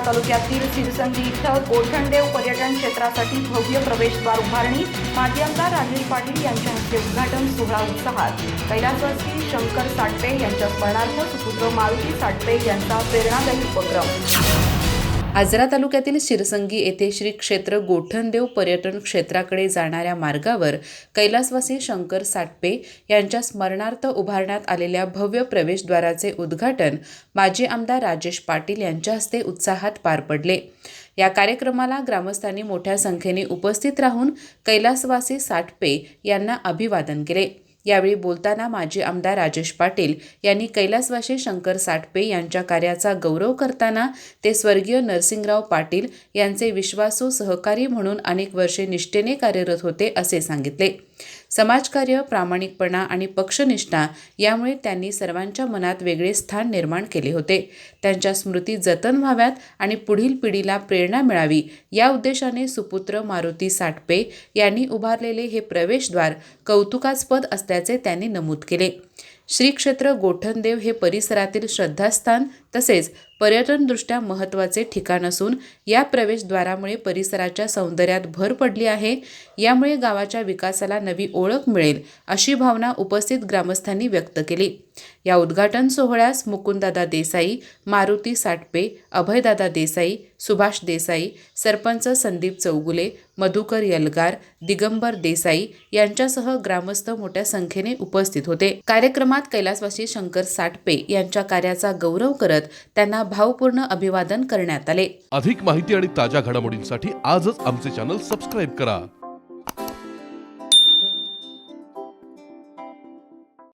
तालुक्यातील सिरसंगी इथं गोठणदेव पर्यटन क्षेत्रासाठी भव्य प्रवेशद्वार उभारणी माजी आमदार राजेश पाटील यांच्या हस्ते उद्घाटन सोहळा उत्साहात कैलासवासी शंकर साटपे यांच्या स्मरणार्थ सुपुत्र मारुती साटपे यांचा प्रेरणादायी उपक्रम। आजरा तालुक्यातील सिरसंगी येथे श्री क्षेत्र गोठणदेव पर्यटन क्षेत्राकडे जाणाऱ्या मार्गावर कैलासवासी शंकर साटपे यांच्या स्मरणार्थ उभारण्यात आलेल्या भव्य प्रवेशद्वाराचे उद्घाटन माजी आमदार राजेश पाटील यांच्या हस्ते उत्साहात पार पडले। या कार्यक्रमाला ग्रामस्थांनी मोठ्या संख्येने उपस्थित राहून कैलासवासी साटपे यांना अभिवादन केले। यावेळी बोलताना माजी आमदार राजेश पाटील यांनी कैलासवासी शंकर साटपे यांच्या कार्याचा गौरव करताना ते स्वर्गीय नरसिंगराव पाटील यांचे विश्वासू सहकारी म्हणून अनेक वर्षे निष्ठेने कार्यरत होते असे सांगितले। समाजकार्य, प्रामाणिकपणा आणि पक्षनिष्ठा यामुळे त्यांनी सर्वांच्या मनात वेगळे स्थान निर्माण केले होते। त्यांच्या स्मृती जतन व्हाव्यात आणि पुढील पिढीला प्रेरणा मिळावी या उद्देशाने सुपुत्र मारुती साटपे यांनी उभारलेले हे प्रवेशद्वार कौतुकास्पद असल्याचे त्यांनी नमूद केले। श्री क्षेत्र गोठणदेव हे परिसरातील श्रद्धास्थान तसेच पर्यटनदृष्ट्या महत्त्वाचे ठिकाण असून या प्रवेशद्वारामुळे परिसराच्या सौंदर्यात भर पडली आहे। यामुळे गावाच्या विकासाला नवी ओळख मिळेल अशी भावना उपस्थित ग्रामस्थांनी व्यक्त केली। या उद्घाटन सोहळ्यास मुकुंददादा देसाई, मारुती साटपे, अभयदादा देसाई, सुभाष देसाई, सरपंच संदीप चौगुले, मधुकर यलगार, दिगंबर देसाई यांच्यासह ग्रामस्थ मोठ्या संख्येने उपस्थित होते। कार्यक्रमात कैलासवासी शंकर साटपे यांच्या कार्याचा गौरव करत त्यांना भावपूर्ण अभिवादन करण्यात आले। अधिक माहिती आणि ताज्या घडामोडींसाठी आजच आमचे चॅनल सबस्क्राइब करा।